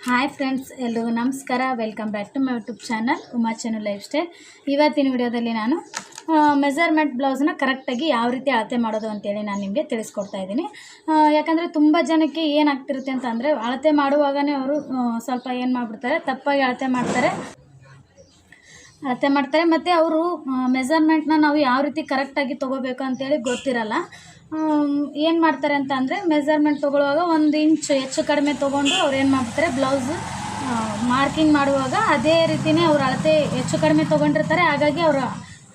Hi friends, ಎಲ್ರಿಗೂ ನಮಸ್ಕಾರ. Welcome back to my YouTube channel Uma Chanu lifestyle. ಇವತ್ತಿನ ವಿಡಿಯೋದಲ್ಲಿ ನಾನು ಮೆಜರ್ಮೆಂಟ್ ಬ್ಲೌಸ್ನ ಕರೆಕ್ಟಾಗಿ ಯಾವ ರೀತಿ ಅಳತೆ ಮಾಡೋದು ಅಂತೇಳಿ ನಾನು ನಿಮಗೆ ತಿಳಿಸ್ಕೊಡ್ತಾ ಇದ್ದೀನಿ. ಯಾಕಂದರೆ ತುಂಬ ಜನಕ್ಕೆ ಏನಾಗ್ತಿರುತ್ತೆ ಅಂತಂದರೆ, ಅಳತೆ ಮಾಡುವಾಗಲೇ ಅವರು ಸ್ವಲ್ಪ ಏನು ಮಾಡಿಬಿಡ್ತಾರೆ, ತಪ್ಪಾಗಿ ಅಳತೆ ಮಾಡ್ತಾರೆ ಮತ್ತು ಅವರು ಮೆಜರ್ಮೆಂಟ್ನ ನಾವು ಯಾವ ರೀತಿ ಕರೆಕ್ಟಾಗಿ ತೊಗೋಬೇಕು ಅಂತೇಳಿ ಗೊತ್ತಿರಲ್ಲ. ಏನು ಮಾಡ್ತಾರೆ ಅಂತ ಅಂದರೆ, ಮೆಜರ್ಮೆಂಟ್ ತೊಗೊಳ್ಳುವಾಗ 1 ಇಂಚ್ ಹೆಚ್ಚು ಕಡಿಮೆ ತೊಗೊಂಡು ಅವ್ರು ಏನು ಮಾಡ್ತಾರೆ, ಬ್ಲೌಸ್ ಮಾರ್ಕಿಂಗ್ ಮಾಡುವಾಗ ಅದೇ ರೀತಿಯೇ ಅವ್ರು ಅಳತೆ ಹೆಚ್ಚು ಕಡಿಮೆ ತೊಗೊಂಡಿರ್ತಾರೆ. ಹಾಗಾಗಿ ಅವರು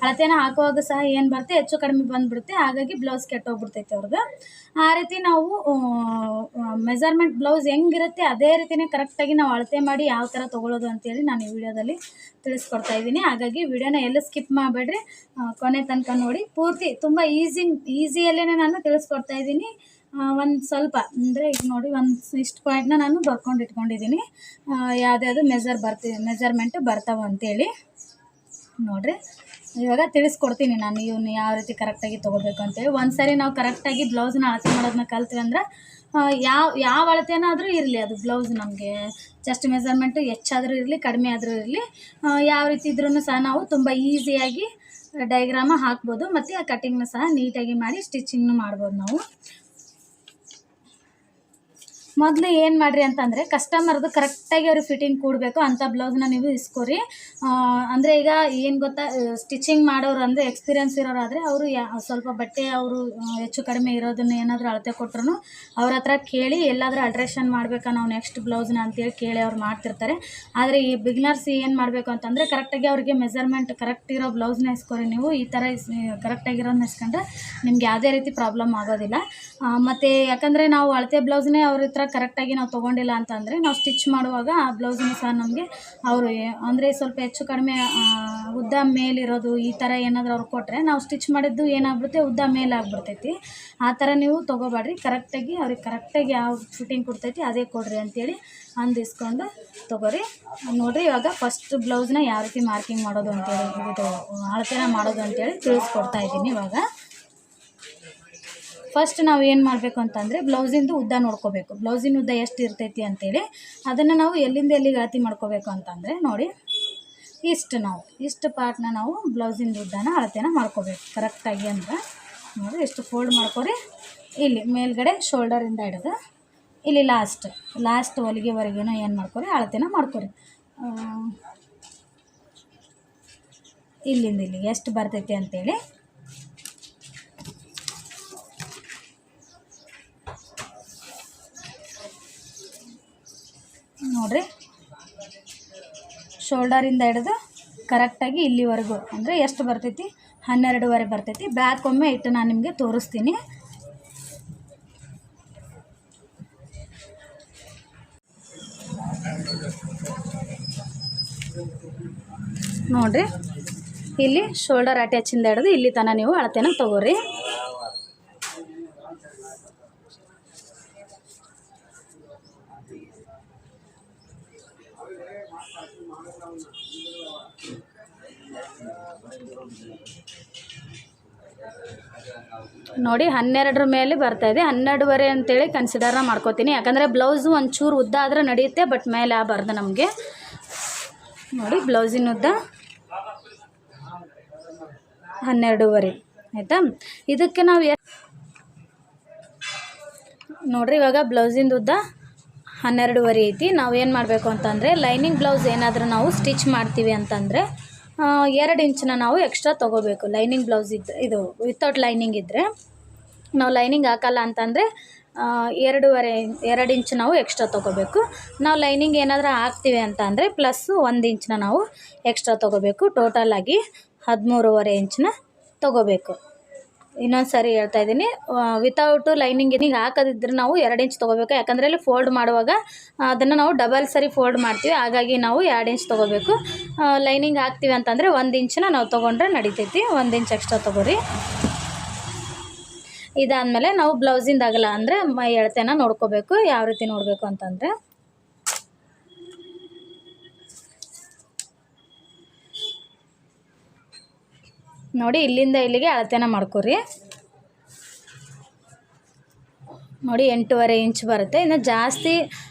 ಅಳತೆನ ಹಾಕುವಾಗ ಸಹ ಏನು ಬರುತ್ತೆ, ಹೆಚ್ಚು ಕಡಿಮೆ ಬಂದುಬಿಡುತ್ತೆ. ಹಾಗಾಗಿ ಬ್ಲೌಸ್ ಕೆಟ್ಟೋಗ್ಬಿಡ್ತೈತೆ ಅವ್ರದ್ದು. ಆ ರೀತಿ ನಾವು ಮೆಜರ್ಮೆಂಟ್ ಬ್ಲೌಸ್ ಹೆಂಗಿರುತ್ತೆ ಅದೇ ರೀತಿಯೇ ಕರೆಕ್ಟಾಗಿ ನಾವು ಅಳತೆ ಮಾಡಿ ಯಾವ ಥರ ತೊಗೊಳ್ಳೋದು ಅಂತೇಳಿ ನಾನು ಈ ವಿಡಿಯೋದಲ್ಲಿ ತಿಳಿಸ್ಕೊಡ್ತಾ ಇದ್ದೀನಿ. ಹಾಗಾಗಿ ವಿಡಿಯೋನ ಎಲ್ಲೂ ಸ್ಕಿಪ್ ಮಾಡಬೇಡ್ರಿ, ಕೊನೆ ತನಕ ನೋಡಿ. ಪೂರ್ತಿ ತುಂಬ ಈಸಿಯಲ್ಲೇ ನಾನು ತಿಳಿಸ್ಕೊಡ್ತಾ ಇದ್ದೀನಿ. ಒಂದು ಸ್ವಲ್ಪ ಅಂದರೆ ಈಗ ನೋಡಿ, ಇಷ್ಟು ಪಾಯಿಂಟ್ನ ನಾನು ಬರ್ಕೊಂಡು ಇಟ್ಕೊಂಡಿದ್ದೀನಿ, ಯಾವುದ್ಯಾವುದು ಮೆಜರ್ಮೆಂಟು ಬರ್ತಾವೆ ಅಂತೇಳಿ. ನೋಡಿರಿ, ಇವಾಗ ತಿಳಿಸ್ಕೊಡ್ತೀನಿ ನಾನು ಇವನ್ನ ಯಾವ ರೀತಿ ಕರೆಕ್ಟಾಗಿ ತೊಗೋಬೇಕು ಅಂತೇಳಿ. ಒಂದು ಸಾರಿ ನಾವು ಕರೆಕ್ಟಾಗಿ ಬ್ಲೌಸ್ನ ಅಳತೆ ಮಾಡೋದನ್ನ ಕಲ್ತ್ವಿ ಅಂದ್ರೆ, ಯಾವ ಅಳತೆನಾದರೂ ಇರಲಿ, ಅದು ಬ್ಲೌಸ್ ನಮಗೆ ಜಸ್ಟ್ ಮೆಜರ್ಮೆಂಟು ಹೆಚ್ಚಾದರೂ ಇರಲಿ ಕಡಿಮೆ ಆದರೂ ಇರಲಿ, ಯಾವ ರೀತಿ ಇದ್ರೂ ಸಹ ನಾವು ತುಂಬ ಈಸಿಯಾಗಿ ಡೈಗ್ರಾಮ ಹಾಕ್ಬೋದು. ಮತ್ತು ಆ ಕಟ್ಟಿಂಗ್ನ ಸಹ ನೀಟಾಗಿ ಮಾಡಿ ಸ್ಟಿಚಿಂಗ್ನು ಮಾಡ್ಬೋದು ನಾವು. ಮೊದಲು ಏನು ಮಾಡಿರಿ ಅಂತಂದರೆ, ಕಸ್ಟಮರ್ದು ಕರೆಕ್ಟಾಗಿ ಅವ್ರಿಗೆ ಫಿಟ್ಟಿಂಗ್ ಕೂಡಬೇಕು ಅಂಥ ಬ್ಲೌಸ್ನ ನೀವು ಇಸ್ಕೊರಿ. ಅಂದರೆ ಈಗ ಏನು ಗೊತ್ತಾ, ಸ್ಟಿಚಿಂಗ್ ಮಾಡೋರು ಅಂದರೆ ಎಕ್ಸ್ಪೀರಿಯನ್ಸ್ ಇರೋರಾದರೆ ಅವರು ಸ್ವಲ್ಪ ಬಟ್ಟೆ ಅವರು ಹೆಚ್ಚು ಕಡಿಮೆ ಇರೋದನ್ನು ಏನಾದರೂ ಅಳತೆ ಕೊಟ್ಟರು ಅವ್ರ ಹತ್ರ ಕೇಳಿ, ಎಲ್ಲಾದರೂ ಅಲ್ಟ್ರೇಷನ್ ಮಾಡಬೇಕಾ ನಾವು ನೆಕ್ಸ್ಟ್ ಬ್ಲೌಸ್ನ ಅಂತೇಳಿ ಕೇಳಿ ಅವ್ರು ಮಾಡ್ತಿರ್ತಾರೆ. ಆದರೆ ಈ ಬಿಗ್ನರ್ಸ್ ಏನು ಮಾಡಬೇಕು ಅಂತಂದರೆ, ಕರೆಕ್ಟಾಗಿ ಅವ್ರಿಗೆ ಮೆಜರ್ಮೆಂಟ್ ಕರೆಕ್ಟ್ ಇರೋ ಬ್ಲೌಸ್ನ ಇಸ್ಕೊರಿ. ನೀವು ಈ ಥರ ಕರೆಕ್ಟಾಗಿರೋದನ್ನ ಇಸ್ಕೊಂಡ್ರೆ ನಿಮ್ಗೆ ಯಾವುದೇ ರೀತಿ ಪ್ರಾಬ್ಲಮ್ ಆಗೋದಿಲ್ಲ. ಮತ್ತು ಯಾಕಂದರೆ ನಾವು ಅಳತೆ ಬ್ಲೌಸ್ನೇ ಅವ್ರ ಹತ್ರ ಕರೆಕ್ಟಾಗಿ ನಾವು ತೊಗೊಂಡಿಲ್ಲ ಅಂತಂದರೆ, ನಾವು ಸ್ಟಿಚ್ ಮಾಡುವಾಗ ಆ ಬ್ಲೌಸನ್ನು ಸಹ ನಮಗೆ ಅವರು ಅಂದರೆ ಸ್ವಲ್ಪ ಹೆಚ್ಚು ಕಡಿಮೆ ಉದ್ದ ಮೇಲಿರೋದು ಈ ಥರ ಏನಾದರೂ ಅವ್ರು ಕೊಟ್ಟರೆ, ನಾವು ಸ್ಟಿಚ್ ಮಾಡಿದ್ದು ಏನಾಗ್ಬಿಡುತ್ತೆ, ಉದ್ದ ಮೇಲೆ ಆಗಿಬಿಡ್ತೈತಿ. ಆ ಥರ ನೀವು ತೊಗೋಬೇಡ್ರಿ. ಕರೆಕ್ಟಾಗಿ ಅವ್ರಿಗೆ ಕರೆಕ್ಟಾಗಿ ಯಾವ ಫಿಟ್ಟಿಂಗ್ ಕೊಡ್ತೈತಿ ಅದೇ ಕೊಡ್ರಿ ಅಂತೇಳಿ ಅಂದಿಸ್ಕೊಂಡು ತೊಗೋರಿ. ನೋಡಿರಿ, ಇವಾಗ ಫಸ್ಟ್ ಬ್ಲೌಸ್ನ ಯಾವ ರೀತಿ ಮಾರ್ಕಿಂಗ್ ಮಾಡೋದು ಅಂತೇಳಿ, ಇದು ಅಳತೆನ ಮಾಡೋದು ಅಂತೇಳಿ ತಿಳಿಸ್ಕೊಡ್ತಾ ಇದ್ದೀನಿ. ಇವಾಗ ಫಸ್ಟ್ ನಾವು ಏನು ಮಾಡಬೇಕು ಅಂತಂದರೆ, ಬ್ಲೌಸಿಂದು ಉದ್ದ ನೋಡ್ಕೋಬೇಕು. ಬ್ಲೌಸಿನ ಉದ್ದ ಎಷ್ಟು ಇರ್ತೈತಿ ಅಂತೇಳಿ ಅದನ್ನು ನಾವು ಎಲ್ಲಿಂದ ಎಲ್ಲಿಗೆ ಅಳತೆ ಮಾಡ್ಕೋಬೇಕು ಅಂತಂದರೆ, ನೋಡಿ ಇಷ್ಟು ಪಾರ್ಟ್ನ ನಾವು ಬ್ಲೌಸಿಂದು ಉದ್ದನ ಅಳತೆನ ಮಾಡ್ಕೋಬೇಕು ಕರೆಕ್ಟಾಗಿ. ಅಂದರೆ ನೋಡಿ, ಎಷ್ಟು ಫೋಲ್ಡ್ ಮಾಡ್ಕೊರಿ. ಇಲ್ಲಿ ಮೇಲ್ಗಡೆ ಶೋಲ್ಡರಿಂದ ಹಿಡಿದು ಇಲ್ಲಿ ಲಾಸ್ಟ್ ಹೊಲಿಗೆವರೆಗೂ ಏನು ಮಾಡ್ಕೊರಿ, ಅಳತೆನ ಮಾಡ್ಕೊರಿ. ಇಲ್ಲಿಂದ ಇಲ್ಲಿಗೆ ಎಷ್ಟು ಬರ್ತೈತಿ ಅಂತೇಳಿ ನೋಡಿರಿ. ಶೋಲ್ಡರಿಂದ ಹಿಡಿದು ಕರೆಕ್ಟಾಗಿ ಇಲ್ಲಿವರೆಗೂ ಅಂದರೆ ಎಷ್ಟು ಬರ್ತೈತಿ, 12.5 ಬರ್ತೈತಿ. ಬ್ಯಾಕ್ ಒಮ್ಮೆ ಇಟ್ಟು ನಾನು ನಿಮಗೆ ತೋರಿಸ್ತೀನಿ. ನೋಡಿರಿ, ಇಲ್ಲಿ ಶೋಲ್ಡರ್ ಅಟ್ಯಾಚಿಂದ ಹಿಡಿದು ಇಲ್ಲಿ ತನಕ ನೀವು ಅಳತೆನ ತೊಗೋರಿ. ನೋಡಿ, 12 ಮೇಲೆ ಬರ್ತಾಯಿದೆ. 12.5 ಅಂತೇಳಿ ಕನ್ಸಿಡರ್ ಮಾಡ್ಕೋತೀನಿ. ಯಾಕಂದರೆ ಬ್ಲೌಸು ಒಂಚೂರು ಉದ್ದ ಆದರೆ ನಡೆಯುತ್ತೆ, ಬಟ್ ಮೇಲೆ ಆಗಬಾರ್ದು ನಮಗೆ. ನೋಡಿ, ಬ್ಲೌಸಿನ ಉದ್ದ 12.5 ಆಯಿತಾ. ಇದಕ್ಕೆ ನಾವು ನೋಡಿರಿ, ಇವಾಗ ಬ್ಲೌಸಿಂದು ಉದ್ದ 12.5 ಐತಿ. ನಾವು ಏನು ಮಾಡಬೇಕು ಅಂತಂದರೆ, ಲೈನಿಂಗ್ ಬ್ಲೌಸ್ ಏನಾದರೂ ನಾವು ಸ್ಟಿಚ್ ಮಾಡ್ತೀವಿ ಅಂತಂದರೆ 2 ಇಂಚನ್ನ ನಾವು ಎಕ್ಸ್ಟ್ರಾ ತೊಗೋಬೇಕು. ಲೈನಿಂಗ್ ಬ್ಲೌಸ್ ಇದ್ದರೆ, ಇದು ವಿತೌಟ್ ಲೈನಿಂಗ್ ಇದ್ದರೆ, ನಾವು ಲೈನಿಂಗ್ ಹಾಕಲ್ಲ ಅಂತಂದರೆ 2 ಇಂಚ್ ನಾವು ಎಕ್ಸ್ಟ್ರಾ ತೊಗೋಬೇಕು. ನಾವು ಲೈನಿಂಗ್ ಏನಾದರೂ ಹಾಕ್ತೀವಿ ಅಂತ ಅಂದರೆ ಪ್ಲಸ್ 1 ಇಂಚನ್ನ ನಾವು ಎಕ್ಸ್ಟ್ರಾ ತೊಗೋಬೇಕು. ಟೋಟಲಾಗಿ 13.5 ಇಂಚನ್ನ ತೊಗೋಬೇಕು. ಇನ್ನೊಂದು ಸಾರಿ ಹೇಳ್ತಾ ಇದ್ದೀನಿ, ವಿತೌಟು ಲೈನಿಂಗ್ ಹಾಕೋದಿದ್ರೆ ನಾವು 2 ಇಂಚ್ ತೊಗೋಬೇಕು. ಯಾಕಂದರೆ ಇಲ್ಲಿ ಫೋಲ್ಡ್ ಮಾಡುವಾಗ ಅದನ್ನು ನಾವು ಡಬಲ್ ಸರಿ ಫೋಲ್ಡ್ ಮಾಡ್ತೀವಿ. ಹಾಗಾಗಿ ನಾವು 2 ಇಂಚ್ ತೊಗೋಬೇಕು. ಲೈನಿಂಗ್ ಹಾಕ್ತೀವಿ ಅಂತಂದರೆ 1 ಇಂಚನ್ನ ನಾವು ತೊಗೊಂಡ್ರೆ ನಡಿತೈತಿ. 1 ಇಂಚ್ ಎಕ್ಸ್ಟ್ರಾ ತೊಗೋರಿ. ಇದಾದಮೇಲೆ ನಾವು ಬ್ಲೌಸಿಂದ ಅಗಲ ಅಂದರೆ ಮೈ ಅಳತೆನ ನೋಡ್ಕೋಬೇಕು. ಯಾವ ರೀತಿ ನೋಡಬೇಕು ಅಂತಂದರೆ, ನೋಡಿ, ಇಲ್ಲಿಂದ ಇಲ್ಲಿಗೆ ಅಳತೆನ ಮಾಡ್ಕೊರಿ. ನೋಡಿ 8.5 ಇಂಚ್ ಬರುತ್ತೆ. ಇನ್ನು ಜಾಸ್ತಿ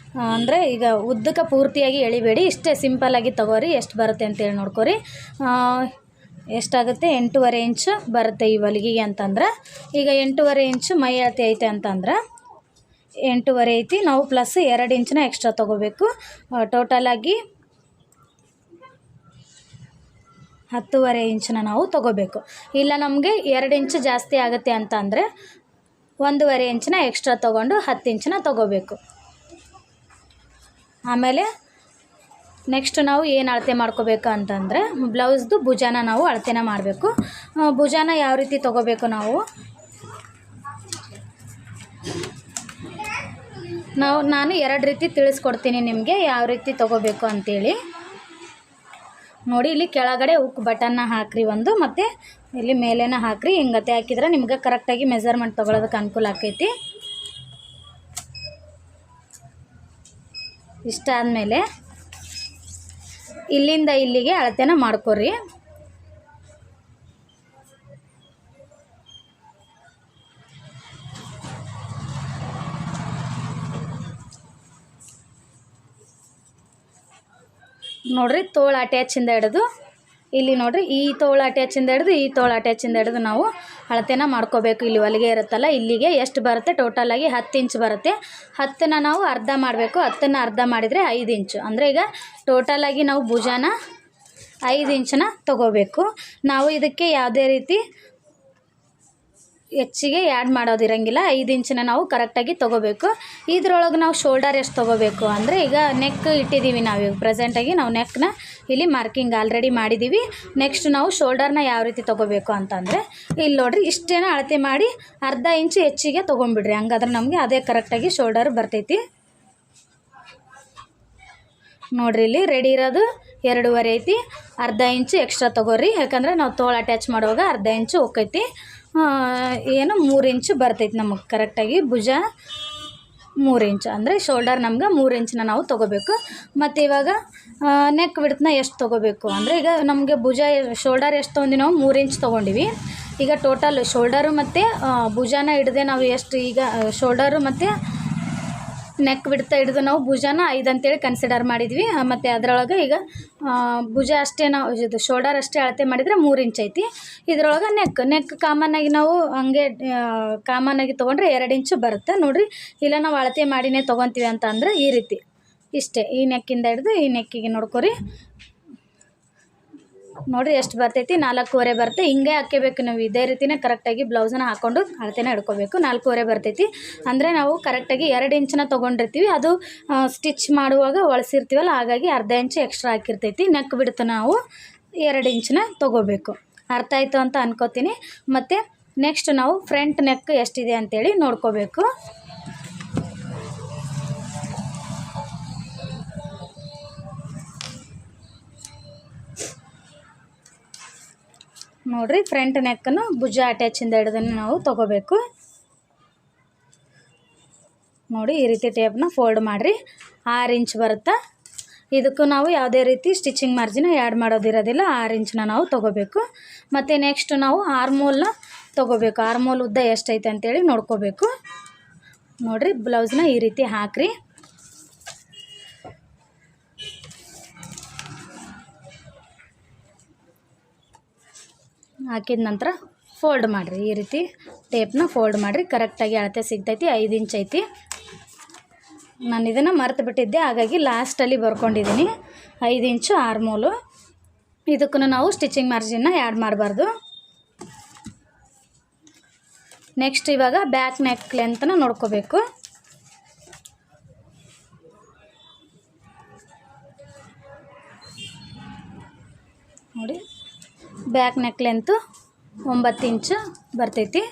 ಅಂದರೆ ಈಗ ಉದ್ದಕ್ಕೆ ಪೂರ್ತಿಯಾಗಿ ಎಳಿಬೇಡಿ, ಇಷ್ಟೇ ಸಿಂಪಲ್ಲಾಗಿ ತೊಗೋರಿ. ಎಷ್ಟು ಬರುತ್ತೆ ಅಂತೇಳಿ ನೋಡ್ಕೊರಿ. ಎಷ್ಟಾಗುತ್ತೆ? 8.5 ಇಂಚ್ ಬರುತ್ತೆ ಈ ಹೊಲಿಗೆಗೆ ಅಂತಂದ್ರೆ. ಈಗ 8.5 ಇಂಚ್ ಮೈ ಅಳತೆ ಐತೆ ಅಂತಂದ್ರೆ 8.5 ಐತಿ, ನಾವು ಪ್ಲಸ್ 2 ಇಂಚನ್ನ ಎಕ್ಸ್ಟ್ರಾ ತೊಗೋಬೇಕು. ಟೋಟಲಾಗಿ 10.5 ಇಂಚನ್ನ ನಾವು ತೊಗೋಬೇಕು. ಇಲ್ಲ ನಮಗೆ 2 ಇಂಚ್ ಜಾಸ್ತಿ ಆಗುತ್ತೆ ಅಂತ ಅಂದರೆ 1.5 ಇಂಚನ್ನ ಎಕ್ಸ್ಟ್ರಾ ತೊಗೊಂಡು 10 ಇಂಚನ್ನ ತೊಗೋಬೇಕು. ಆಮೇಲೆ ನೆಕ್ಸ್ಟ್ ನಾವು ಏನು ಅಳತೆ ಮಾಡ್ಕೋಬೇಕು ಅಂತಂದರೆ ಬ್ಲೌಸ್ದು ಭುಜಾನ ನಾವು ಅಳತೆನ ಮಾಡಬೇಕು. ಭುಜಾನ ಯಾವ ರೀತಿ ತೊಗೋಬೇಕು ನಾನು 2 ರೀತಿ ತಿಳಿಸ್ಕೊಡ್ತೀನಿ ನಿಮಗೆ ಯಾವ ರೀತಿ ತೊಗೋಬೇಕು ಅಂತೇಳಿ. ನೋಡಿ, ಇಲ್ಲಿ ಕೆಳಗಡೆ ಹುಕ್ ಬಟನ್ನ ಹಾಕ್ರಿ ಒಂದು, ಮತ್ತು ಇಲ್ಲಿ ಮೇಲೇನ ಹಾಕ್ರಿ. ಹಿಂಗತೆ ಹಾಕಿದ್ರೆ ನಿಮ್ಗೆ ಕರೆಕ್ಟಾಗಿ ಮೆಜರ್ಮೆಂಟ್ ತೊಗೊಳೋದಕ್ಕೆ ಅನುಕೂಲ ಆಕೈತಿ. ಇಷ್ಟ ಆದಮೇಲೆ ಇಲ್ಲಿಂದ ಇಲ್ಲಿಗೆ ಅಳತೆನ ಮಾಡ್ಕೊರಿ. ನೋಡ್ರಿ, ತೋಳು ಅಟ್ಯಾಚಿಂದ ಹಿಡಿದು ಇಲ್ಲಿ ನೋಡ್ರಿ, ಈ ತೋಳು ಅಟ್ಯಾಚಿಂದ ಹಿಡಿದು ಈ ತೋಳು ಅಟ್ಯಾಚಿಂದ ಹಿಡಿದು ನಾವು ಅಳತೆನ ಮಾಡ್ಕೋಬೇಕು. ಇಲ್ಲಿ ಹೊಲಿಗೆ ಇರುತ್ತಲ್ಲ, ಇಲ್ಲಿಗೆ ಎಷ್ಟು ಬರುತ್ತೆ? ಟೋಟಲಾಗಿ 10 ಇಂಚ್ ಬರುತ್ತೆ. 10ನ ನಾವು ಅರ್ಧ ಮಾಡಬೇಕು. 10ನ ಅರ್ಧ ಮಾಡಿದರೆ 5 ಇಂಚು. ಅಂದರೆ ಈಗ ಟೋಟಲಾಗಿ ನಾವು ಭುಜಾನ 5 ಇಂಚನ್ನ ತೊಗೋಬೇಕು. ನಾವು ಇದಕ್ಕೆ ಯಾವುದೇ ರೀತಿ ಹೆಚ್ಚಿಗೆ ಆ್ಯಡ್ ಮಾಡೋದಿರಂಗಿಲ್ಲ. 5 ಇಂಚನ್ನ ನಾವು ಕರೆಕ್ಟಾಗಿ ತೊಗೋಬೇಕು. ಇದ್ರೊಳಗೆ ನಾವು ಶೋಲ್ಡರ್ ಎಷ್ಟು ತೊಗೋಬೇಕು ಅಂದರೆ, ಈಗ ನೆಕ್ ಇಟ್ಟಿದ್ದೀವಿ ನಾವೀಗ ಪ್ರೆಸೆಂಟಾಗಿ. ನಾವು ನೆಕ್ನ ಇಲ್ಲಿ ಮಾರ್ಕಿಂಗ್ ಆಲ್ರೆಡಿ ಮಾಡಿದ್ದೀವಿ. ನೆಕ್ಸ್ಟ್ ನಾವು ಶೋಲ್ಡರ್ನ ಯಾವ ರೀತಿ ತೊಗೋಬೇಕು ಅಂತಂದರೆ, ಇಲ್ಲಿ ನೋಡಿರಿ, ಇಷ್ಟೇನ ಅಳತೆ ಮಾಡಿ ಅರ್ಧ ಇಂಚು ಹೆಚ್ಚಿಗೆ ತೊಗೊಂಬಿಡ್ರಿ. ಹಂಗಾದ್ರೆ ನಮಗೆ ಅದೇ ಕರೆಕ್ಟಾಗಿ ಶೋಲ್ಡರ್ ಬರ್ತೈತಿ. ನೋಡಿರಿ, ಇಲ್ಲಿ ರೆಡಿ ಇರೋದು 2.5 ಐತಿ. ಅರ್ಧ ಇಂಚು ಎಕ್ಸ್ಟ್ರಾ ತೊಗೋರಿ, ಯಾಕಂದರೆ ನಾವು ತೋಳು ಅಟ್ಯಾಚ್ ಮಾಡುವಾಗ ಅರ್ಧ ಇಂಚು ಹೋಗ್ತೈತಿ. 3 ಇಂಚು ಬರ್ತೈತಿ ನಮಗೆ ಕರೆಕ್ಟಾಗಿ. ಭುಜ 3 ಇಂಚು ಅಂದರೆ ಶೋಲ್ಡರ್ ನಮ್ಗೆ 3 ಇಂಚನ್ನ ನಾವು ತೊಗೋಬೇಕು. ಮತ್ತು ಇವಾಗ ನೆಕ್ ವಿಡ್ತ್ನ ಎಷ್ಟು ತೊಗೋಬೇಕು ಅಂದರೆ, ಈಗ ನಮಗೆ ಭುಜ ಶೋಲ್ಡರ್ ಎಷ್ಟು ತೊಗೊಂಡು ನಾವು 3 ಇಂಚ್ ತೊಗೊಂಡಿವಿ. ಈಗ ಟೋಟಲ್ ಶೋಲ್ಡರು ಮತ್ತು ಭುಜಾನ ಹಿಡ್ದೆ ನಾವು ಎಷ್ಟು, ಈಗ ಶೋಲ್ಡರು ಮತ್ತು ನೆಕ್ ಬಿಡ್ತಾ ಹಿಡಿದು ನಾವು ಭುಜಾನ 5 ಅಂತೇಳಿ ಕನ್ಸಿಡರ್ ಮಾಡಿದ್ವಿ. ಮತ್ತು ಅದರೊಳಗೆ ಈಗ ಭುಜ ಅಷ್ಟೇ, ನಾವು ಇದು ಶೋಲ್ಡರ್ ಅಷ್ಟೇ ಅಳತೆ ಮಾಡಿದರೆ 3 ಇಂಚ್ ಐತಿ. ಇದರೊಳಗೆ ನೆಕ್ ಕಾಮನ್ನಾಗಿ ನಾವು ಹಂಗೆ ಕಾಮನ್ನಾಗಿ ತೊಗೊಂಡ್ರೆ 2 ಇಂಚು ಬರುತ್ತೆ. ನೋಡಿರಿ, ಇಲ್ಲ ನಾವು ಅಳತೆ ಮಾಡಿನೇ ತೊಗೊತೀವಿ ಅಂತ ಅಂದರೆ ಈ ರೀತಿ ಇಷ್ಟೇ, ಈ ನೆಕ್ಕಿಂದ ಹಿಡಿದು ಈ ನೆಕ್ಕಿಗೆ ನೋಡ್ಕೊರಿ. ನೋಡಿರಿ ಎಷ್ಟು ಬರ್ತೈತಿ, 4.5 ಬರುತ್ತೆ. ಹಿಂಗೆ ಹಾಕ್ಕೋಬೇಕು ನಾವು, ಇದೇ ರೀತಿನೇ ಕರೆಕ್ಟಾಗಿ ಬ್ಲೌಸನ್ನ ಹಾಕ್ಕೊಂಡು ಅಳತೆನ ಹಿಡ್ಕೋಬೇಕು. 4.5 ಬರ್ತೈತಿ ಅಂದರೆ ನಾವು ಕರೆಕ್ಟಾಗಿ 2 ಇಂಚನ್ನ ತೊಗೊಂಡಿರ್ತೀವಿ. ಅದು ಸ್ಟಿಚ್ ಮಾಡುವಾಗ ಒಳಸಿರ್ತೀವಲ್ಲ, ಹಾಗಾಗಿ ಅರ್ಧ ಇಂಚು ಎಕ್ಸ್ಟ್ರಾ ಹಾಕಿರ್ತೈತಿ. ನೆಕ್ ಬಿಡ್ತು ನಾವು 2 ಇಂಚನ್ನ ತೊಗೋಬೇಕು. ಅರ್ಥ ಆಯಿತು ಅಂತ ಅನ್ಕೋತೀನಿ. ಮತ್ತು ನೆಕ್ಸ್ಟ್ ನಾವು ಫ್ರಂಟ್ ನೆಕ್ ಎಷ್ಟಿದೆ ಅಂತೇಳಿ ನೋಡ್ಕೋಬೇಕು. ನೋಡಿರಿ, ಫ್ರಂಟ್ ನೆಕ್ಕನ್ನು ಭುಜ ಅಟ್ಯಾಚಿಂದ ಹಿಡಿದನ್ನು ನಾವು ತೊಗೋಬೇಕು. ನೋಡಿ, ಈ ರೀತಿ ಟೇಪ್ನ ಫೋಲ್ಡ್ ಮಾಡಿರಿ. 6 ಇಂಚ್ ಬರುತ್ತೆ. ಇದಕ್ಕೂ ನಾವು ಯಾವುದೇ ರೀತಿ ಸ್ಟಿಚಿಂಗ್ ಮಾರ್ಜಿನ ಆ್ಯಡ್ ಮಾಡೋದಿರೋದಿಲ್ಲ. 6 ಇಂಚನ್ನ ನಾವು ತೊಗೋಬೇಕು. ಮತ್ತು ನೆಕ್ಸ್ಟ್ ನಾವು ಆರ್ಮೋಲ್ನ ತೊಗೋಬೇಕು. ಆರ್ಮೋಲ್ ಉದ್ದ ಎಷ್ಟೈತೆ ಅಂತೇಳಿ ನೋಡ್ಕೋಬೇಕು. ನೋಡಿರಿ, ಬ್ಲೌಸ್ನ ಈ ರೀತಿ ಹಾಕ್ರಿ. ಹಾಕಿದ ನಂತರ ಫೋಲ್ಡ್ ಮಾಡಿರಿ. ಈ ರೀತಿ ಟೇಪ್ನ ಫೋಲ್ಡ್ ಮಾಡಿರಿ. ಕರೆಕ್ಟಾಗಿ ಅಳತೆ ಸಿಗ್ತೈತಿ. 5 ಇಂಚ್ ಐತಿ. ನಾನು ಇದನ್ನು ಮರೆತು ಬಿಟ್ಟಿದ್ದೆ, ಹಾಗಾಗಿ ಲಾಸ್ಟಲ್ಲಿ ಬರ್ಕೊಂಡಿದ್ದೀನಿ. 5 ಇಂಚು ಆರ್ಮೋಲು. ಇದಕ್ಕೂ ನಾವು ಸ್ಟಿಚಿಂಗ್ ಮಾರ್ಜಿನ್ನ ಆ್ಯಡ್ ಮಾಡಬಾರ್ದು. ನೆಕ್ಸ್ಟ್ ಇವಾಗ ಬ್ಯಾಕ್ ನೆಕ್ ಲೆಂತ್ನ ನೋಡ್ಕೋಬೇಕು. ನೋಡಿ, ಬ್ಯಾಕ್ ನೆಕ್ ಲೆಂತು 9 ಇಂಚು ಬರ್ತೈತಿ.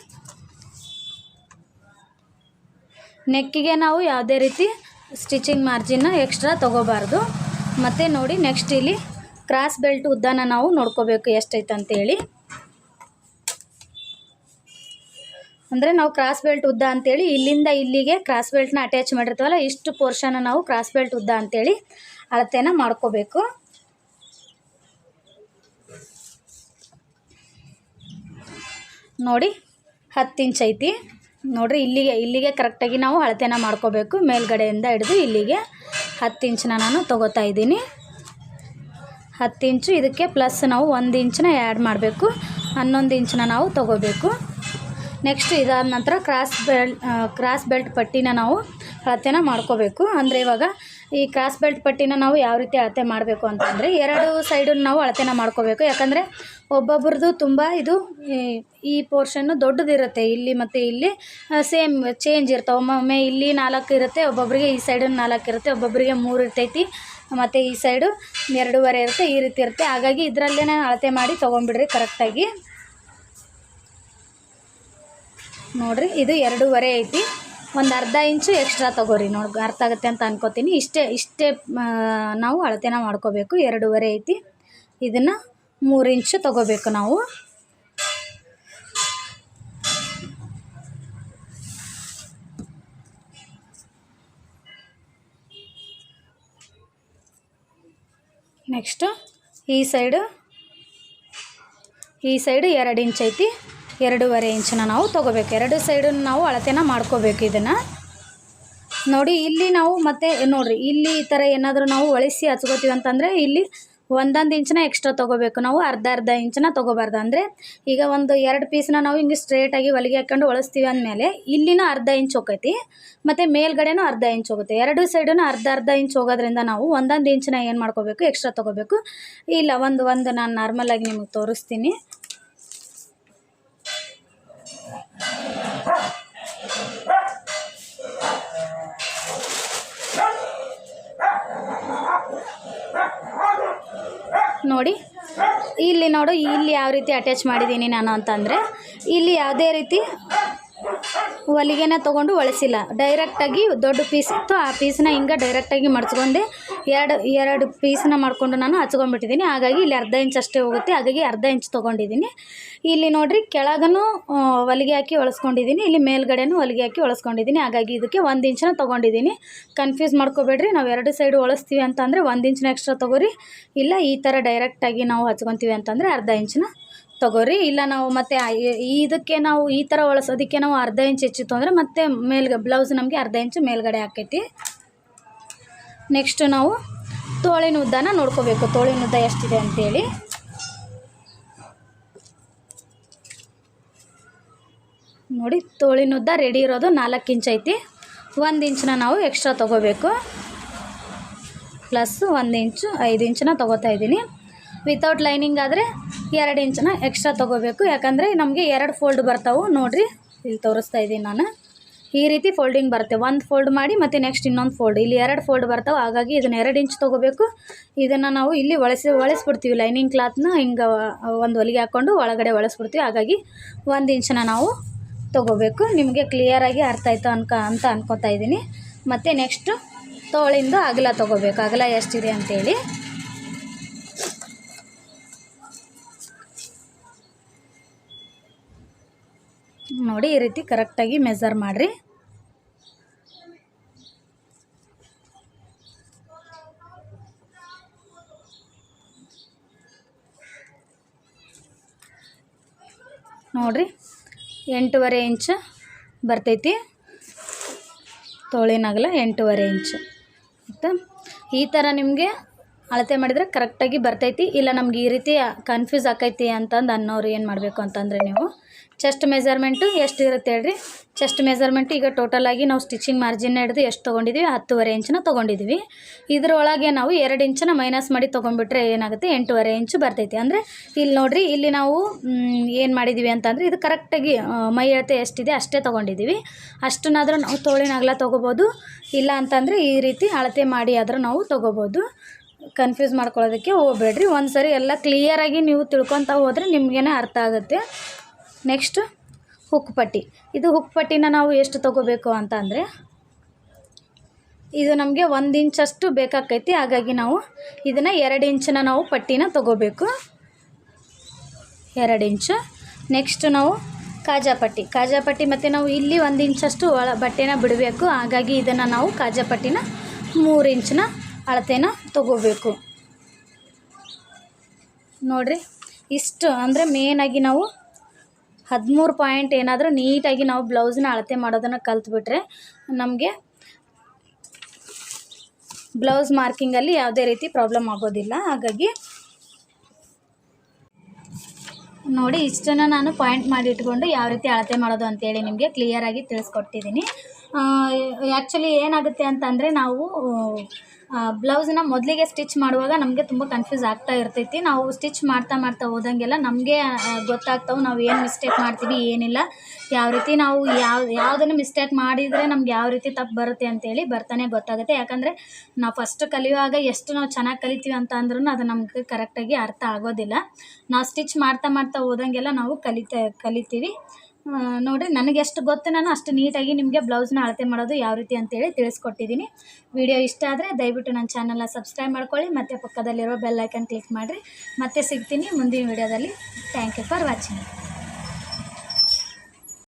ನೆಕ್ಕಿಗೆ ನಾವು ಯಾವುದೇ ರೀತಿ ಸ್ಟಿಚಿಂಗ್ ಮಾರ್ಜಿನ್ನ ಎಕ್ಸ್ಟ್ರಾ ತೊಗೋಬಾರ್ದು. ಮತ್ತು ನೋಡಿ, ನೆಕ್ಸ್ಟ್ ಇಲ್ಲಿ ಕ್ರಾಸ್ ಬೆಲ್ಟ್ ಉದ್ದನ ನಾವು ನೋಡ್ಕೋಬೇಕು ಎಷ್ಟೈತೆ ಅಂತೇಳಿ. ಅಂದರೆ ನಾವು ಕ್ರಾಸ್ ಬೆಲ್ಟ್ ಉದ್ದ ಅಂತೇಳಿ ಇಲ್ಲಿಂದ ಇಲ್ಲಿಗೆ ಕ್ರಾಸ್ ಬೆಲ್ಟ್ನ ಅಟ್ಯಾಚ್ ಮಾಡಿರ್ತೀವಲ್ಲ, ಇಷ್ಟು ಪೋರ್ಷನ್ನ ನಾವು ಕ್ರಾಸ್ ಬೆಲ್ಟ್ ಉದ್ದ ಅಂತೇಳಿ ಅಳತೆನ ಮಾಡ್ಕೋಬೇಕು. ನೋಡಿ, 10 ಇಂಚ್ ಐತಿ. ನೋಡಿರಿ ಇಲ್ಲಿಗೆ ಕರೆಕ್ಟಾಗಿ ನಾವು ಅಳತೆನ ಮಾಡ್ಕೋಬೇಕು. ಮೇಲ್ಗಡೆಯಿಂದ ಹಿಡಿದು ಇಲ್ಲಿಗೆ 10 ಇಂಚನ್ನ ನಾನು ತೊಗೋತಾ ಇದ್ದೀನಿ. 10 ಇಂಚು, ಇದಕ್ಕೆ ಪ್ಲಸ್ ನಾವು 1 ಇಂಚನ್ನ ಆ್ಯಡ್ ಮಾಡಬೇಕು. 11 ಇಂಚನ್ನ ನಾವು ತೊಗೋಬೇಕು. ನೆಕ್ಸ್ಟ್ ಇದಾದ ನಂತರ ಕ್ರಾಸ್ ಬೆಲ್ಟ್ ಪಟ್ಟಿನ ನಾವು ಅಳತೆನ ಮಾಡ್ಕೋಬೇಕು. ಅಂದರೆ ಇವಾಗ ಈ ಕ್ರಾಸ್ ಬೆಲ್ಟ್ ಪಟ್ಟಿನ ನಾವು ಯಾವ ರೀತಿ ಅಳತೆ ಮಾಡಬೇಕು ಅಂತಂದರೆ 2 ಸೈಡನ್ನು ನಾವು ಅಳತೆನ ಮಾಡ್ಕೋಬೇಕು. ಯಾಕಂದರೆ ಒಬ್ಬೊಬ್ರದ್ದು ತುಂಬ ಇದು ಈ ಪೋರ್ಷನ್ನು ದೊಡ್ಡದಿರುತ್ತೆ, ಇಲ್ಲಿ ಮತ್ತು ಇಲ್ಲಿ ಸೇಮ್ ಚೇಂಜ್ ಇರ್ತವೆ. ಒಮ್ಮೊಮ್ಮೆ ಇಲ್ಲಿ 4 ಇರುತ್ತೆ, ಒಬ್ಬೊಬ್ಬರಿಗೆ ಈ ಸೈಡು 4 ಇರುತ್ತೆ, ಒಬ್ಬೊಬ್ಬರಿಗೆ 3 ಇರ್ತೈತಿ, ಮತ್ತು ಈ ಸೈಡು 2.5 ಇರುತ್ತೆ, ಈ ರೀತಿ ಇರುತ್ತೆ. ಹಾಗಾಗಿ ಇದರಲ್ಲೇ ಅಳತೆ ಮಾಡಿ ತೊಗೊಂಬಿಡ್ರಿ ಕರೆಕ್ಟಾಗಿ. ನೋಡಿರಿ ಇದು 2.5 ಐತಿ, ಒಂದು ಅರ್ಧ ಇಂಚು ಎಕ್ಸ್ಟ್ರಾ ತೊಗೋರಿ. ನೋಡಿ ಅರ್ಥ ಆಗುತ್ತೆ ಅಂತ ಅನ್ಕೋತೀನಿ. ಇಷ್ಟೇ ನಾವು ಅಳತೆನ ಮಾಡ್ಕೋಬೇಕು. 2.5 ಐತಿ, ಇದನ್ನು 3 ಇಂಚು ತೊಗೋಬೇಕು ನಾವು. ನೆಕ್ಸ್ಟು ಈ ಸೈಡು 2 ಇಂಚ್ ಐತಿ, 2.5 ಇಂಚನ್ನ ನಾವು ತೊಗೋಬೇಕು. 2 ಸೈಡನ್ನು ನಾವು ಅಳತೆನ ಮಾಡ್ಕೋಬೇಕು. ಇದನ್ನು ನೋಡಿ, ಇಲ್ಲಿ ನಾವು ಮತ್ತೆ ನೋಡಿರಿ, ಇಲ್ಲಿ ಈ ಥರ ಏನಾದರೂ ನಾವು ಒಳಿಸಿ ಹಚ್ಕೋತೀವಿ ಅಂತಂದರೆ ಇಲ್ಲಿ 1 ಇಂಚನ್ನ ಎಕ್ಸ್ಟ್ರಾ ತೊಗೋಬೇಕು ನಾವು. ಅರ್ಧ ಇಂಚನ್ನ ತೊಗೋಬಾರ್ದು. ಅಂದರೆ ಈಗ ಒಂದು 2 ಪೀಸನ್ನ ನಾವು ಹಿಂಗೆ ಸ್ಟ್ರೇಟಾಗಿ ಹೊಲಿಗೆ ಹಾಕ್ಕೊಂಡು ಒಳಿಸ್ತೀವಿ ಅಂದಮೇಲೆ ಇಲ್ಲಿನೂ ಅರ್ಧ ಇಂಚ್ ಹೋಗೈತಿ, ಮತ್ತು ಮೇಲ್ಗಡೆನೂ ಅರ್ಧ ಇಂಚ್ ಹೋಗುತ್ತೆ. 2 ಸೈಡನ್ನು ಅರ್ಧ ಇಂಚ್ ಹೋಗೋದ್ರಿಂದ ನಾವು 1 ಇಂಚನ್ನ ಏನು ಮಾಡ್ಕೋಬೇಕು, ಎಕ್ಸ್ಟ್ರಾ ತೊಗೋಬೇಕು. ಇಲ್ಲ ಒಂದು ನಾನು ನಾರ್ಮಲಾಗಿ ನಿಮಗೆ ತೋರಿಸ್ತೀನಿ. ನೋಡಿ ಇಲ್ಲಿ ನೋಡು, ಇಲ್ಲಿ ಯಾವ ರೀತಿ ಅಟ್ಯಾಚ್ ಮಾಡಿದ್ದೀನಿ ನಾನು ಅಂತಂದರೆ, ಇಲ್ಲಿ ಯಾವುದೇ ರೀತಿ ಹೊಲಿಗೆನ ತೊಗೊಂಡು ಒಳಿಸಿಲ್ಲ. ಡೈರೆಕ್ಟಾಗಿ ದೊಡ್ಡ ಪೀಸ್ ಇತ್ತು, ಆ ಪೀಸನ್ನ ಹಿಂಗೆ ಡೈರೆಕ್ಟಾಗಿ ಮಡ್ಚ್ಕೊಂಡೆ. ಎರಡು ಪೀಸನ್ನ ಮಾಡಿಕೊಂಡು ನಾನು ಹಚ್ಕೊಂಡ್ಬಿಟ್ಟಿದ್ದೀನಿ. ಹಾಗಾಗಿ ಇಲ್ಲಿ ಅರ್ಧ ಇಂಚ್ ಅಷ್ಟೇ ಹೋಗುತ್ತೆ. ಹಾಗಾಗಿ ಅರ್ಧ ಇಂಚ್ ತೊಗೊಂಡಿದ್ದೀನಿ. ಇಲ್ಲಿ ನೋಡಿರಿ, ಕೆಳಗೂ ಹೊಲಿಗೆ ಹಾಕಿ ಹೊಲಿಸ್ಕೊಂಡಿದ್ದೀನಿ, ಇಲ್ಲಿ ಮೇಲ್ಗಡೆನೂ ಹೊಲಿಗೆ ಹಾಕಿ ಹೊಲಿಸ್ಕೊಂಡಿದ್ದೀನಿ. ಹಾಗಾಗಿ ಇದಕ್ಕೆ 1 ಇಂಚನ್ನ ತೊಗೊಂಡಿದ್ದೀನಿ. ಕನ್ಫ್ಯೂಸ್ ಮಾಡ್ಕೋಬೇಡ್ರಿ. ನಾವು 2 ಸೈಡು ಹೊಲಿಸ್ತೀವಿ ಅಂತಂದರೆ 1 ಇಂಚನ್ನ ಎಕ್ಸ್ಟ್ರಾ ತೊಗೋರಿ. ಇಲ್ಲ ಈ ಥರ ಡೈರೆಕ್ಟಾಗಿ ನಾವು ಹಚ್ಕೊತೀವಿ ಅಂತಂದರೆ ಅರ್ಧ ಇಂಚನ್ನ ತೊಗೋರಿ. ಇಲ್ಲ ನಾವು ಮತ್ತೆ ಇದಕ್ಕೆ ನಾವು ಈ ಥರ ಹೊಲಿಸೋದಕ್ಕೆ ನಾವು ಅರ್ಧ ಇಂಚ್ ಹೆಚ್ಚಿತ್ತು ಅಂದರೆ ಮತ್ತೆ ಬ್ಲೌಸ್ ನಮಗೆ ಅರ್ಧ ಇಂಚು ಮೇಲ್ಗಡೆ ಆಕೈತಿ. ನೆಕ್ಸ್ಟು ನಾವು ತೋಳಿನ ಉದ್ದನ ನೋಡ್ಕೋಬೇಕು. ತೋಳಿನ ಉದ್ದ ಎಷ್ಟಿದೆ ಅಂತೇಳಿ ನೋಡಿ. ತೋಳಿನ ಉದ್ದ ರೆಡಿ ಇರೋದು 4 ಇಂಚ್ ಐತಿ. 1 ಇಂಚನ್ನ ನಾವು ಎಕ್ಸ್ಟ್ರಾ ತೊಗೋಬೇಕು. ಪ್ಲಸ್ 1 ಇಂಚು 5 ಇಂಚನ್ನ ತೊಗೋತಾ ಇದ್ದೀನಿ. ವಿತೌಟ್ ಲೈನಿಂಗ್ ಆದರೆ 2 ಇಂಚನ್ನ ಎಕ್ಸ್ಟ್ರಾ ತೊಗೋಬೇಕು. ಯಾಕಂದರೆ ನಮಗೆ 2 ಫೋಲ್ಡ್ ಬರ್ತಾವೆ. ನೋಡಿರಿ, ಇಲ್ಲಿ ತೋರಿಸ್ತಾ ಇದ್ದೀನಿ ನಾನು. ಈ ರೀತಿ ಫೋಲ್ಡಿಂಗ್ ಬರುತ್ತೆ. 1 ಫೋಲ್ಡ್ ಮಾಡಿ ಮತ್ತು ನೆಕ್ಸ್ಟ್ ಇನ್ನೊಂದು ಫೋಲ್ಡ್, ಇಲ್ಲಿ 2 ಫೋಲ್ಡ್ ಬರ್ತಾವೆ. ಹಾಗಾಗಿ ಇದನ್ನು 2 ಇಂಚ್ ತೊಗೋಬೇಕು. ಇದನ್ನು ನಾವು ಇಲ್ಲಿ ಒಳಿಸ್ಬಿಡ್ತೀವಿ. ಲೈನಿಂಗ್ ಕ್ಲಾತ್ನ ಹಿಂಗೆ ಒಂದು ಹೊಲಿಗೆ ಹಾಕ್ಕೊಂಡು ಒಳಗಡೆ ಒಳಿಸ್ಬಿಡ್ತೀವಿ. ಹಾಗಾಗಿ 1 ಇಂಚನ್ನ ನಾವು ತೊಗೋಬೇಕು. ನಿಮಗೆ ಕ್ಲಿಯರಾಗಿ ಅರ್ಥ ಆಯಿತು ಅಂತ ಅನ್ಕೋತಾ ಇದ್ದೀನಿ. ಮತ್ತು ನೆಕ್ಸ್ಟು ತೋಳಿಂದ ಅಗಲ ತೊಗೋಬೇಕು. ಅಗಲ ಎಷ್ಟಿದೆ ಅಂತೇಳಿ ನೋಡಿ. ಈ ರೀತಿ ಕರೆಕ್ಟಾಗಿ ಮೆಜರ್ ಮಾಡಿರಿ. ನೋಡಿರಿ, 8.5 ಇಂಚ್ ಬರ್ತೈತಿ. ತೋಳಿನ ಅಗಲ 8.5 ಇಂಚ್. ಮತ್ತು ಈ ಥರ ನಿಮಗೆ ಅಳತೆ ಮಾಡಿದರೆ ಕರೆಕ್ಟಾಗಿ ಬರ್ತೈತಿ. ಇಲ್ಲ ನಮ್ಗೆ ಈ ರೀತಿ ಕನ್ಫ್ಯೂಸ್ ಆಕೈತಿ ಅಂತಂದು ಅನ್ನೋರು ಏನು ಮಾಡಬೇಕು ಅಂತಂದರೆ, ನೀವು ಚೆಸ್ಟ್ ಮೆಜರ್ಮೆಂಟು ಎಷ್ಟು ಇರುತ್ತೆ ಹೇಳ್ರಿ. ಚೆಸ್ಟ್ ಮೆಜರ್ಮೆಂಟು ಈಗ ಟೋಟಲಾಗಿ ನಾವು ಸ್ಟಿಚಿಂಗ್ ಮಾರ್ಜಿನ್ ಹಿಡಿದು ಎಷ್ಟು ತೊಗೊಂಡಿದ್ದೀವಿ, 10.5 ಇಂಚನ್ನ ತೊಗೊಂಡಿದ್ದೀವಿ. ಇದರೊಳಗೆ ನಾವು 2 ಇಂಚನ್ನ ಮೈನಸ್ ಮಾಡಿ ತೊಗೊಂಡ್ಬಿಟ್ರೆ ಏನಾಗುತ್ತೆ, 8.5 ಇಂಚು ಬರ್ತೈತಿ. ಅಂದರೆ ಇಲ್ಲಿ ನೋಡಿರಿ, ಇಲ್ಲಿ ನಾವು ಏನು ಮಾಡಿದ್ದೀವಿ ಅಂತಂದರೆ, ಇದು ಕರೆಕ್ಟಾಗಿ ಮೈ ಅಳತೆ ಎಷ್ಟಿದೆ ಅಷ್ಟೇ ತೊಗೊಂಡಿದ್ದೀವಿ. ಅಷ್ಟನ್ನಾದರೂ ನಾವು ತೋಳಿನ ಅಗಲ ತೊಗೋಬೋದು. ಇಲ್ಲ ಅಂತಂದರೆ ಈ ರೀತಿ ಅಳತೆ ಮಾಡಿ ಆದರೂ ನಾವು ತೊಗೋಬೋದು. ಕನ್ಫ್ಯೂಸ್ ಮಾಡ್ಕೊಳ್ಳೋದಕ್ಕೆ ಹೋಗಬೇಡ್ರಿ. ಒಂದು ಸರಿ ಎಲ್ಲ ಕ್ಲಿಯರಾಗಿ ನೀವು ತಿಳ್ಕೊತಾ ಹೋದರೆ ನಿಮಗೇ ಅರ್ಥ ಆಗುತ್ತೆ. ನೆಕ್ಸ್ಟ್ ಹುಕ್ ಪಟ್ಟಿ. ಇದು ಹುಕ್ ಪಟ್ಟಿನ ನಾವು ಎಷ್ಟು ತೊಗೋಬೇಕು ಅಂತ ಅಂದರೆ, ಇದು ನಮಗೆ 1 ಇಂಚಷ್ಟು ಬೇಕಾಕೈತಿ. ಹಾಗಾಗಿ ನಾವು ಇದನ್ನು 2 ಇಂಚನ್ನ ನಾವು ಪಟ್ಟಿನ ತೊಗೋಬೇಕು. 2 ಇಂಚು. ನೆಕ್ಸ್ಟ್ ನಾವು ಕಾಜಾಪಟ್ಟಿ ಮತ್ತು ನಾವು ಇಲ್ಲಿ 1 ಇಂಚಷ್ಟು ಬಟ್ಟೆನ ಬಿಡಬೇಕು. ಹಾಗಾಗಿ ಇದನ್ನು ನಾವು ಕಾಜಾಪಟ್ಟಿನ 3 ಇಂಚಿನ ಅಳತೆನ ತೊಗೋಬೇಕು. ನೋಡಿರಿ, ಇಷ್ಟು ಅಂದರೆ ಮೇನಾಗಿ ನಾವು 13 ಪಾಯಿಂಟ್ ಏನಾದರೂ ನೀಟಾಗಿ ನಾವು ಬ್ಲೌಸ್ನ ಅಳತೆ ಮಾಡೋದನ್ನು ಕಲ್ತ್ಬಿಟ್ರೆ ನಮಗೆ ಬ್ಲೌಸ್ ಮಾರ್ಕಿಂಗಲ್ಲಿ ಯಾವುದೇ ರೀತಿ ಪ್ರಾಬ್ಲಮ್ ಆಗೋದಿಲ್ಲ. ಹಾಗಾಗಿ ನೋಡಿ, ಇಷ್ಟನ್ನು ನಾನು ಪಾಯಿಂಟ್ ಮಾಡಿ ಇಟ್ಕೊಂಡು ಯಾವ ರೀತಿ ಅಳತೆ ಮಾಡೋದು ಅಂತೇಳಿ ನಿಮಗೆ ಕ್ಲಿಯರಾಗಿ ತಿಳಿಸ್ಕೊಟ್ಟಿದ್ದೀನಿ. ಆ್ಯಕ್ಚುಲಿ ಏನಾಗುತ್ತೆ ಅಂತಂದರೆ ನಾವು ಬ್ಲೌಸನ್ನ ಮೊದಲಿಗೆ ಸ್ಟಿಚ್ ಮಾಡುವಾಗ ನಮಗೆ ತುಂಬ ಕನ್ಫ್ಯೂಸ್ ಆಗ್ತಾ ಇರ್ತೈತಿ. ನಾವು ಸ್ಟಿಚ್ ಮಾಡ್ತಾ ಹೋದಂಗೆಲ್ಲ ನಮಗೆ ಗೊತ್ತಾಗ್ತಾವೆ ನಾವು ಏನು ಮಿಸ್ಟೇಕ್ ಮಾಡ್ತೀವಿ, ಏನಿಲ್ಲ, ಯಾವ ರೀತಿ ನಾವು ಯಾವುದನ್ನು ಮಿಸ್ಟೇಕ್ ಮಾಡಿದರೆ ನಮ್ಗೆ ಯಾವ ರೀತಿ ತಪ್ಪು ಬರುತ್ತೆ ಅಂತೇಳಿ ಬರ್ತಾನೆ ಗೊತ್ತಾಗುತ್ತೆ. ಯಾಕಂದರೆ ನಾವು ಫಸ್ಟ್ ಕಲಿಯುವಾಗ ಎಷ್ಟು ನಾವು ಚೆನ್ನಾಗಿ ಕಲಿತೀವಿ ಅಂತ ಅಂದ್ರೂ ಅದು ನಮ್ಗೆ ಕರೆಕ್ಟಾಗಿ ಅರ್ಥ ಆಗೋದಿಲ್ಲ. ನಾವು ಸ್ಟಿಚ್ ಮಾಡ್ತಾ ಹೋದಂಗೆಲ್ಲ ನಾವು ಕಲಿತೀವಿ. ನೋಡಿ, ನನಗೆ ಎಷ್ಟು ಗೊತ್ತು ನಾನು ಅಷ್ಟು ನೀಟಾಗಿ ನಿಮಗೆ ಬ್ಲೌಸ್ನ ಅಳತೆ ಮಾಡೋದು ಯಾವ ರೀತಿ ಅಂತೇಳಿ ತಿಳಿಸ್ಕೊಟ್ಟಿದ್ದೀನಿ. ವಿಡಿಯೋ ಇಷ್ಟ ಆದರೆ ದಯವಿಟ್ಟು ನನ್ನ ಚಾನಲ್ನ ಸಬ್ಸ್ಕ್ರೈಬ್ ಮಾಡ್ಕೊಳ್ಳಿ, ಮತ್ತು ಪಕ್ಕದಲ್ಲಿರೋ ಬೆಲ್ ಐಕನ್ ಕ್ಲಿಕ್ ಮಾಡಿರಿ. ಮತ್ತೆ ಸಿಗ್ತೀನಿ ಮುಂದಿನ ವಿಡಿಯೋದಲ್ಲಿ. Thank you for watching.